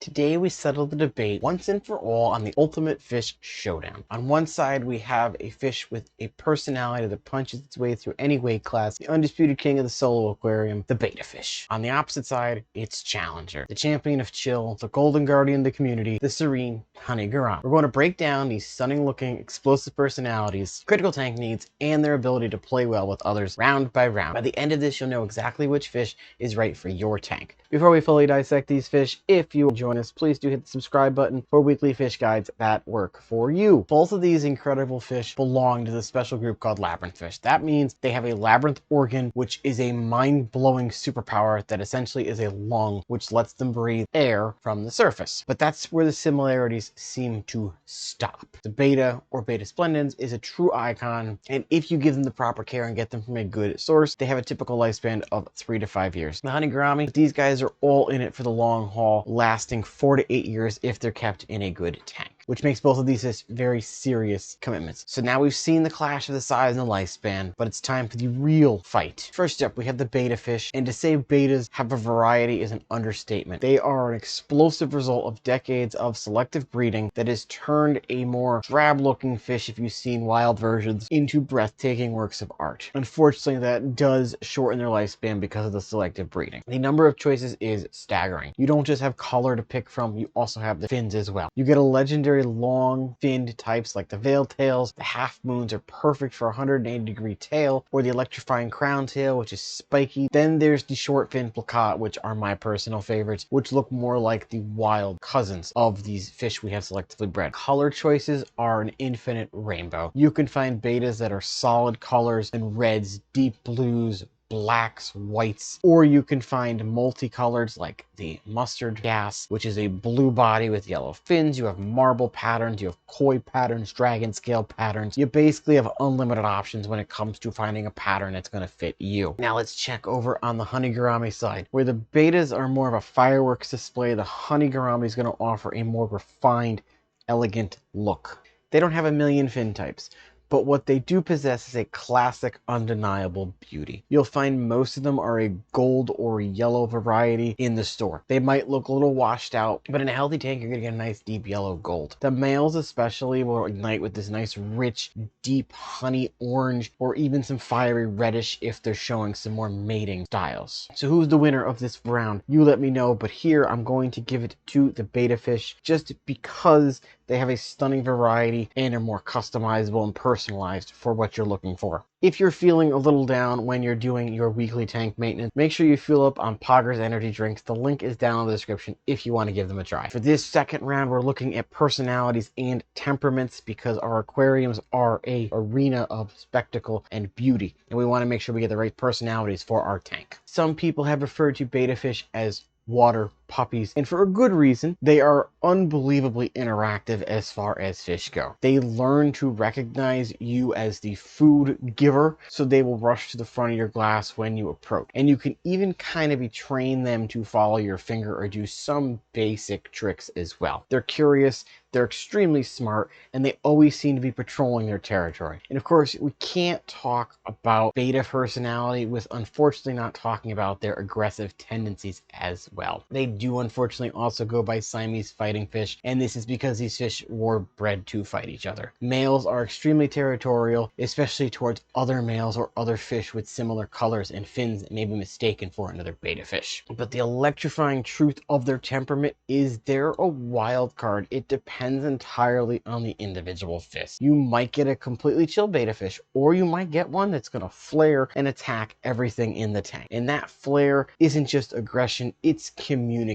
Today we settle the debate once and for all on the ultimate fish showdown. On one side we have a fish with a personality that punches its way through any weight class, the undisputed king of the solo aquarium, the betta fish. On the opposite side, it's Challenger, the champion of chill, the golden guardian of the community, the serene Honey Gourami. We're going to break down these stunning looking, explosive personalities, critical tank needs, and their ability to play well with others round by round. By the end of this, you'll know exactly which fish is right for your tank. Before we fully dissect these fish, if you join us, please do hit the subscribe button for weekly fish guides that work for you. Both of these incredible fish belong to the special group called labyrinth fish. That means they have a labyrinth organ, which is a mind-blowing superpower that essentially is a lung, which lets them breathe air from the surface. But that's where the similarities seem to stop. The betta, or betta splendens, is a true icon, and if you give them the proper care and get them from a good source, they have a typical lifespan of 3 to 5 years. The Honey Gourami, these guys are all in it for the long haul, lasting 4 to 8 years if they're kept in a good tank, which makes both of these fish very serious commitments. So now we've seen the clash of the size and the lifespan, but it's time for the real fight. First up, we have the betta fish, and to say bettas have a variety is an understatement. They are an explosive result of decades of selective breeding that has turned a more drab-looking fish, if you've seen wild versions, into breathtaking works of art. Unfortunately, that does shorten their lifespan because of the selective breeding. The number of choices is staggering. You don't just have color to pick from, you also have the fins as well. You get a legendary long finned types like the veil tails. The half moons are perfect for a 180-degree tail, or the electrifying crown tail, which is spiky. Then there's the short fin plakat, which are my personal favorites, which look more like the wild cousins of these fish we have selectively bred. Color choices are an infinite rainbow. You can find bettas that are solid colors and reds, deep blues, blacks, whites, or you can find multicolors like the mustard gas, which is a blue body with yellow fins. You have marble patterns, you have koi patterns, dragon scale patterns. You basically have unlimited options when it comes to finding a pattern that's going to fit you. Now let's check over on the Honey Gourami side. Where the bettas are more of a fireworks display, the Honey Gourami is going to offer a more refined, elegant look. They don't have a million fin types, but what they do possess is a classic, undeniable beauty. You'll find most of them are a gold or yellow variety in the store. They might look a little washed out, but in a healthy tank, you're gonna get a nice deep yellow gold. The males especially will ignite with this nice, rich, deep honey orange, or even some fiery reddish if they're showing some more mating styles. So who's the winner of this round? You let me know, but here I'm going to give it to the betta fish just because they have a stunning variety and are more customizable and personalized for what you're looking for. If you're feeling a little down when you're doing your weekly tank maintenance, make sure you fill up on Pogger's energy drinks. The link is down in the description if you want to give them a try. For this second round, we're looking at personalities and temperaments because our aquariums are an arena of spectacle and beauty, and we want to make sure we get the right personalities for our tank. Some people have referred to betta fish as water puppies, and for a good reason. They are unbelievably interactive as far as fish go. They learn to recognize you as the food giver, so they will rush to the front of your glass when you approach. And you can even kind of train them to follow your finger or do some basic tricks as well. They're curious, they're extremely smart, and they always seem to be patrolling their territory. And of course, we can't talk about betta personality with unfortunately not talking about their aggressive tendencies as well. They do unfortunately also go by Siamese fighting fish, and this is because these fish were bred to fight each other. Males are extremely territorial, especially towards other males or other fish with similar colors and fins that may be mistaken for another betta fish. But the electrifying truth of their temperament is they're a wild card. It depends entirely on the individual fish. You might get a completely chill betta fish, or you might get one that's going to flare and attack everything in the tank. And that flare isn't just aggression, it's communication.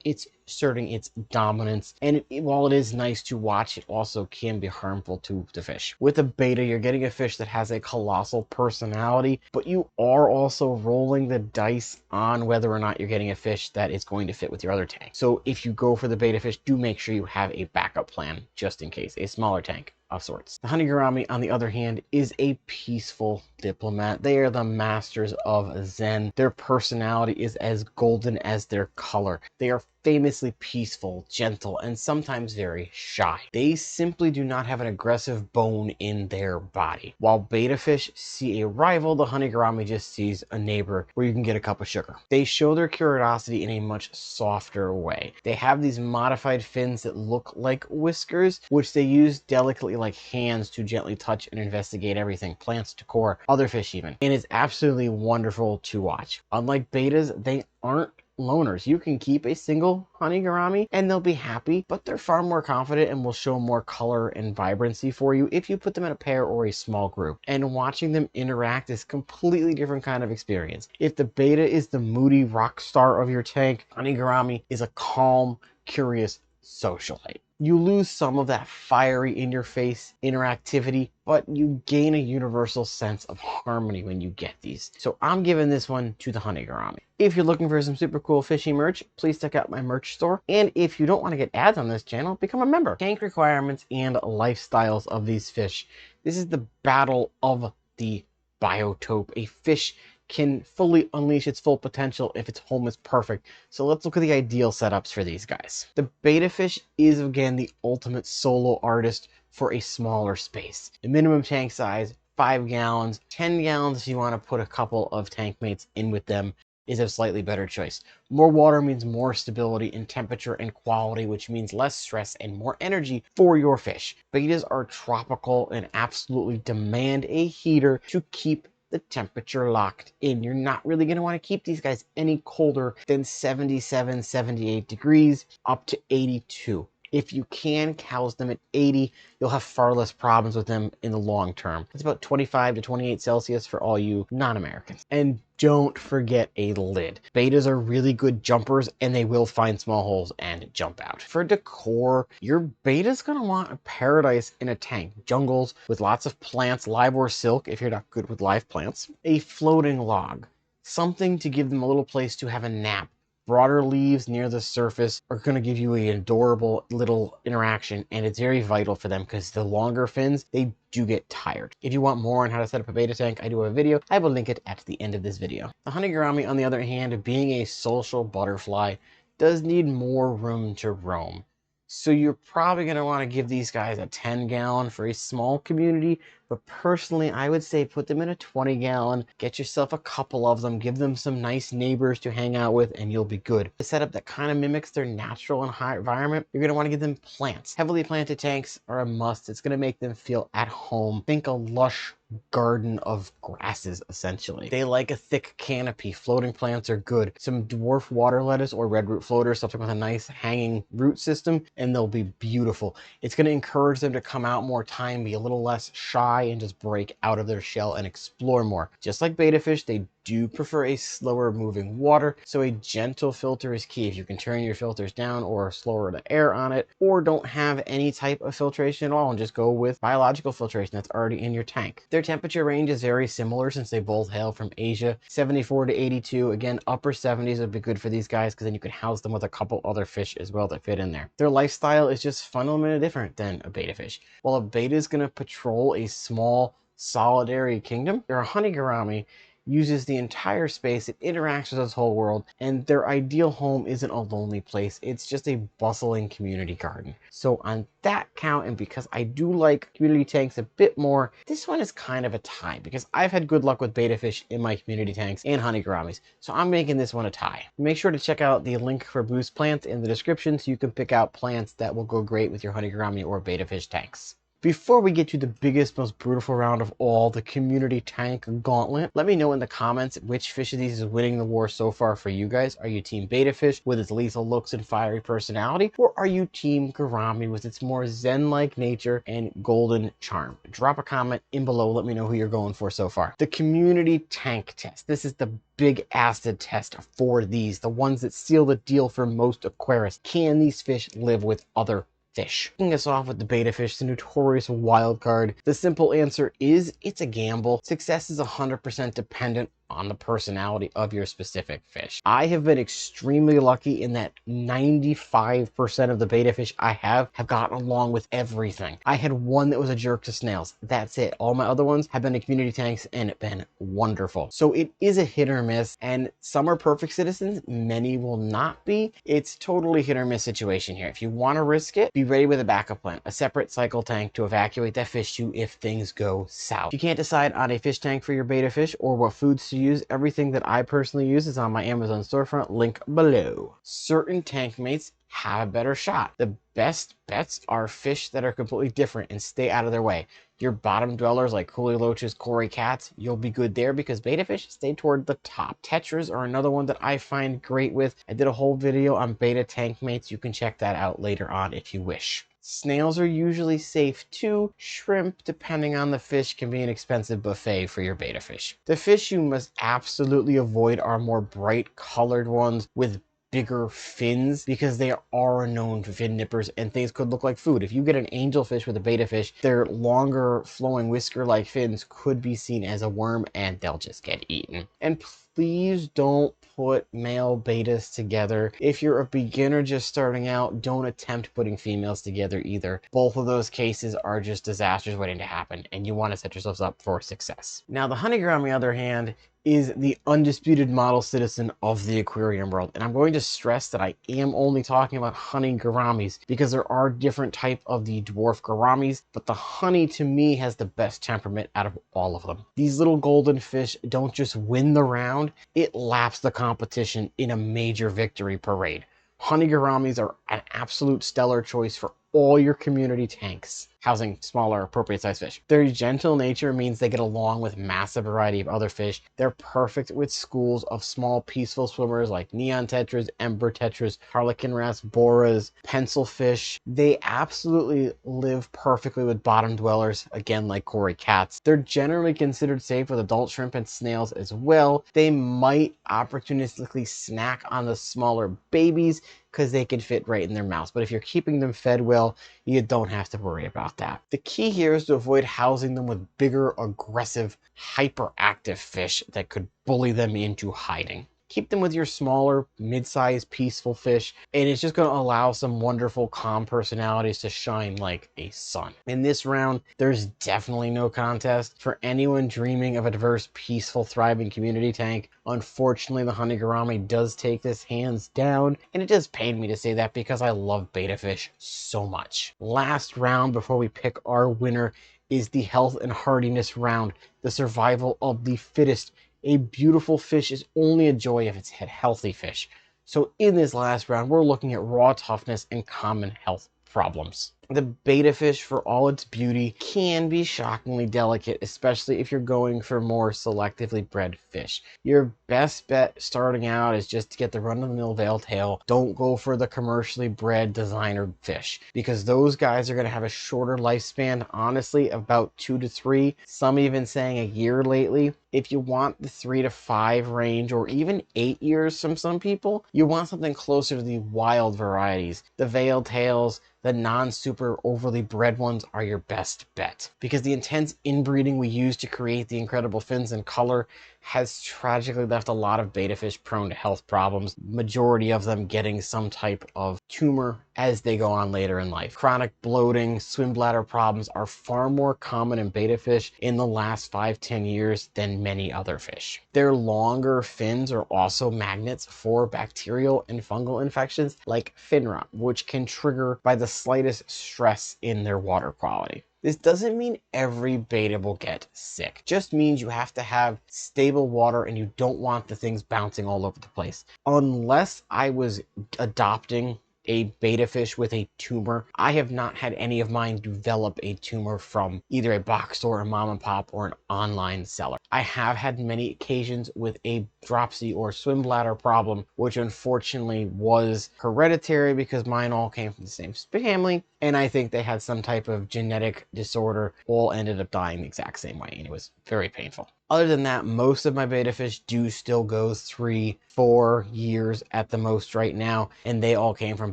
It's asserting its dominance, and while it is nice to watch, it also can be harmful to the fish. With a betta, you're getting a fish that has a colossal personality, but you are also rolling the dice on whether or not you're getting a fish that is going to fit with your other tank. So if you go for the betta fish, do make sure you have a backup plan just in case. A smaller tank of sorts. The Honey Gourami, on the other hand, is a peaceful diplomat. They are the masters of Zen. Their personality is as golden as their color. They are famously peaceful, gentle, and sometimes very shy. They simply do not have an aggressive bone in their body. While betta fish see a rival, the Honey Gourami just sees a neighbor where you can get a cup of sugar. They show their curiosity in a much softer way. They have these modified fins that look like whiskers, which they use delicately like hands to gently touch and investigate everything, plants, decor, other fish even. And it's absolutely wonderful to watch. Unlike bettas, they aren't loners. You can keep a single Honey Gourami and they'll be happy, but they're far more confident and will show more color and vibrancy for you if you put them in a pair or a small group. And watching them interact is a completely different kind of experience. If the betta is the moody rock star of your tank, Honey Gourami is a calm, curious socialite. You lose some of that fiery in your face interactivity, but you gain a universal sense of harmony when you get these. So I'm giving this one to the Honey Gourami. If you're looking for some super cool fishy merch, please check out my merch store. And if you don't want to get ads on this channel, become a member. Tank requirements and lifestyles of these fish. This is the battle of the biotope. A fish can fully unleash its full potential if its home is perfect. So let's look at the ideal setups for these guys. The betta fish is again the ultimate solo artist for a smaller space. The minimum tank size, 5 gallons, 10 gallons if you want to put a couple of tank mates in with them is a slightly better choice. More water means more stability in temperature and quality, which means less stress and more energy for your fish. Bettas are tropical and absolutely demand a heater to keep the temperature locked in. You're not really going to want to keep these guys any colder than 77, 78 degrees up to 82. If you can house them at 80, you'll have far less problems with them in the long term. It's about 25 to 28 Celsius for all you non-Americans. And don't forget a lid. Bettas are really good jumpers and they will find small holes and jump out. For decor, your betta's gonna want a paradise in a tank. Jungles with lots of plants, live or silk if you're not good with live plants. A floating log. Something to give them a little place to have a nap. Broader leaves near the surface are going to give you an adorable little interaction, and it's very vital for them because the longer fins, they do get tired. If you want more on how to set up a betta tank, I do have a video. I will link it at the end of this video. The Honey Gourami, on the other hand, being a social butterfly, does need more room to roam. So you're probably going to want to give these guys a 10 gallon for a small community. But personally, I would say put them in a 20 gallon, get yourself a couple of them, give them some nice neighbors to hang out with, and you'll be good. A setup that kind of mimics their natural and high environment, you're going to want to give them plants. Heavily planted tanks are a must. It's going to make them feel at home. Think a lush garden of grasses, essentially. They like a thick canopy. Floating plants are good. Some dwarf water lettuce or red root floaters, something with a nice hanging root system, and they'll be beautiful. It's going to encourage them to come out more time, be a little less shy, and just break out of their shell and explore more. Just like betta fish, they do prefer a slower moving water, so a gentle filter is key. If you can turn your filters down or slower the air on it, or don't have any type of filtration at all and just go with biological filtration that's already in your tank. Their temperature range is very similar since they both hail from Asia. 74 to 82, again, upper 70s would be good for these guys because then you can house them with a couple other fish as well that fit in there. Their lifestyle is just fundamentally different than a betta fish. While a betta is going to patrol a small solitary kingdom, their Honey Gourami uses the entire space, it interacts with this whole world, and their ideal home isn't a lonely place, it's just a bustling community garden. So on that count, and because I do like community tanks a bit more, this one is kind of a tie, because I've had good luck with betta fish in my community tanks and Honey Gouramis, so I'm making this one a tie. Make sure to check out the link for boost plants in the description so you can pick out plants that will go great with your Honey Gourami or betta fish tanks. Before we get to the biggest, most beautiful round of all, the community tank gauntlet, let me know in the comments which fish of these is winning the war so far for you guys. Are you team betta fish with its lethal looks and fiery personality, or are you team Gourami with its more zen-like nature and golden charm? Drop a comment in below, let me know who you're going for so far. The community tank test. This is the big acid test for these, the ones that seal the deal for most aquarists. Can these fish live with other fish? Kicking us off with the betta fish, the notorious wild card. The simple answer is it's a gamble. Success is 100% dependent on the personality of your specific fish. I have been extremely lucky in that 95% of the betta fish I have gotten along with everything. I had one that was a jerk to snails. That's it. All my other ones have been in community tanks and been wonderful. So it is a hit or miss, and some are perfect citizens, many will not be. It's totally hit or miss situation here. If you want to risk it, be ready with a backup plan, a separate cycle tank to evacuate that fish to if things go south. If you can't decide on a fish tank for your betta fish or what foods to use, everything that I personally use is on my Amazon storefront, link below. Certain tank mates have a better shot. The best bets are fish that are completely different and stay out of their way. Your bottom dwellers like coolie loaches, cory cats, you'll be good there because betta fish stay toward the top. Tetras are another one that I find great with. I did a whole video on betta tank mates. You can check that out later on if you wish. Snails are usually safe too. Shrimp, depending on the fish, can be an expensive buffet for your betta fish. The fish you must absolutely avoid are more bright colored ones with bigger fins because they are known fin nippers and things could look like food. If you get an angelfish with a betta fish, their longer flowing whisker-like fins could be seen as a worm and they'll just get eaten. And please don't put male bettas together. If you're a beginner just starting out, don't attempt putting females together either. Both of those cases are just disasters waiting to happen, and you want to set yourselves up for success. Now, the Honey Gourami, on the other hand, is the undisputed model citizen of the aquarium world. And I'm going to stress that I am only talking about honey gouramis because there are different types of the dwarf gouramis, but the honey to me has the best temperament out of all of them. These little golden fish don't just win the round, it laps the competition in a major victory parade. Honey gouramis are an absolute stellar choice for all your community tanks housing smaller appropriate sized fish. Their gentle nature means they get along with massive variety of other fish. They're perfect with schools of small peaceful swimmers like neon tetras, ember tetras, harlequin wrasse, boras, pencil fish. They absolutely live perfectly with bottom dwellers, again like cory cats. They're generally considered safe with adult shrimp and snails as well. They might opportunistically snack on the smaller babies because they can fit right in their mouths. But if you're keeping them fed well, you don't have to worry about that. The key here is to avoid housing them with bigger, aggressive, hyperactive fish that could bully them into hiding. Keep them with your smaller, mid-sized, peaceful fish, and it's just going to allow some wonderful, calm personalities to shine like a sun. In this round, there's definitely no contest. For anyone dreaming of a diverse, peaceful, thriving community tank, unfortunately, the Honey Gourami does take this hands down, and it does pain me to say that because I love betta fish so much. Last round before we pick our winner is the health and hardiness round, the survival of the fittest. A beautiful fish is only a joy if it's a healthy fish. So in this last round, we're looking at raw toughness and common health problems. The betta fish, for all its beauty, can be shockingly delicate, especially if you're going for more selectively bred fish. Your best bet starting out is just to get the run-of-the-mill veil tail. Don't go for the commercially bred designer fish because those guys are going to have a shorter lifespan, honestly, about 2 to 3, some even saying a year lately. If you want the 3 to 5 range or even 8 years from some people, you want something closer to the wild varieties. The veil tails, the non-super overly bred ones are your best bet because the intense inbreeding we use to create the incredible fins and color has tragically left a lot of betta fish prone to health problems, majority of them getting some type of tumor as they go on later in life. Chronic bloating, swim bladder problems are far more common in betta fish in the last 5-10 years than many other fish. Their longer fins are also magnets for bacterial and fungal infections like fin rot, which can trigger by the slightest stress in their water quality. This doesn't mean every betta will get sick. It just means you have to have stable water and you don't want the things bouncing all over the place. Unless I was adopting a betta fish with a tumor, I have not had any of mine develop a tumor from either a box store, a mom and pop, or an online seller. I have had many occasions with a dropsy or swim bladder problem, which unfortunately was hereditary because mine all came from the same family, and I think they had some type of genetic disorder, all ended up dying the exact same way, and it was very painful. Other than that, most of my betta fish do still go 3-4 years at the most right now, and they all came from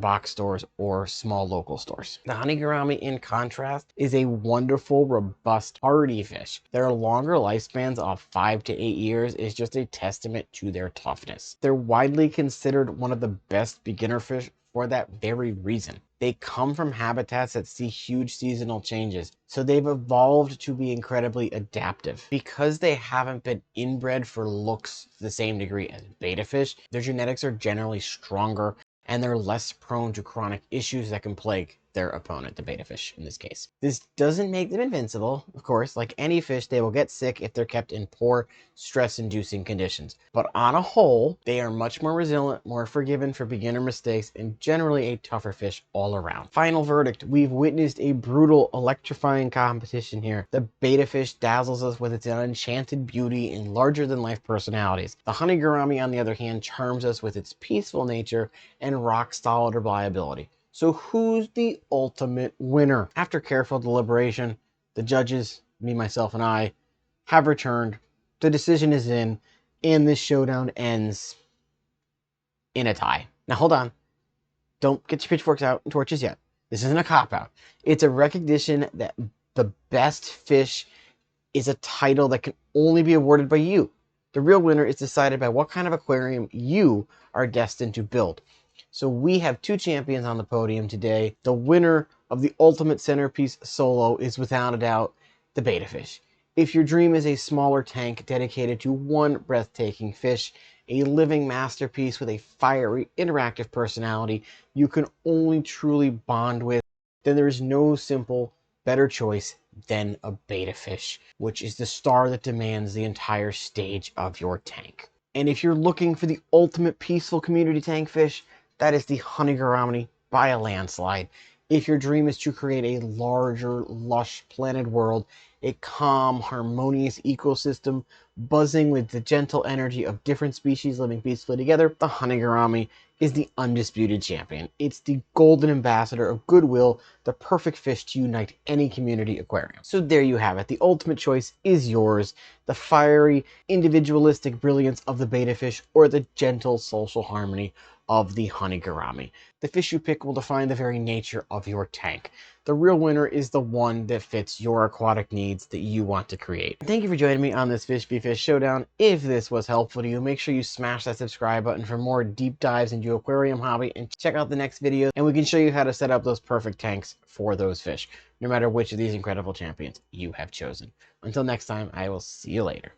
box stores or small local stores. The honey gourami, in contrast, is a wonderful, robust, hardy fish. Their longer lifespans of 5 to 8 years is just a testament to their toughness. They're widely considered one of the best beginner fish for that very reason. They come from habitats that see huge seasonal changes, so they've evolved to be incredibly adaptive. Because they haven't been inbred for looks to the same degree as betta fish, their genetics are generally stronger and they're less prone to chronic issues that can plague their opponent, the betta fish in this case. This doesn't make them invincible, of course. Like any fish, they will get sick if they're kept in poor, stress-inducing conditions. But on a whole, they are much more resilient, more forgiving for beginner mistakes, and generally a tougher fish all around. Final verdict, we've witnessed a brutal, electrifying competition here. The betta fish dazzles us with its enchanted beauty and larger-than-life personalities. The honey gourami, on the other hand, charms us with its peaceful nature and rock-solid reliability. So who's the ultimate winner? After careful deliberation, the judges, me, myself, and I, have returned. The decision is in, and this showdown ends in a tie. Now hold on. Don't get your pitchforks out and torches yet. This isn't a cop-out. It's a recognition that the best fish is a title that can only be awarded by you. The real winner is decided by what kind of aquarium you are destined to build. So we have two champions on the podium today. The winner of the ultimate centerpiece solo is without a doubt the betta fish. If your dream is a smaller tank dedicated to one breathtaking fish, a living masterpiece with a fiery, interactive personality you can only truly bond with, then there is no simple, better choice than a betta fish, which is the star that demands the entire stage of your tank. And if you're looking for the ultimate peaceful community tank fish, that is the honey gourami by a landslide. If your dream is to create a larger, lush planted world, a calm, harmonious ecosystem buzzing with the gentle energy of different species living peacefully together, the honey gourami is the undisputed champion. It's the golden ambassador of goodwill, the perfect fish to unite any community aquarium. So there you have it. The ultimate choice is yours. The fiery, individualistic brilliance of the betta fish, or the gentle social harmony of the honey gourami. The fish you pick will define the very nature of your tank. The real winner is the one that fits your aquatic needs that you want to create. Thank you for joining me on this Fish Be Fish Showdown. If this was helpful to you, make sure you smash that subscribe button for more deep dives into aquarium hobby, and check out the next video and we can show you how to set up those perfect tanks for those fish, no matter which of these incredible champions you have chosen. Until next time, I will see you later.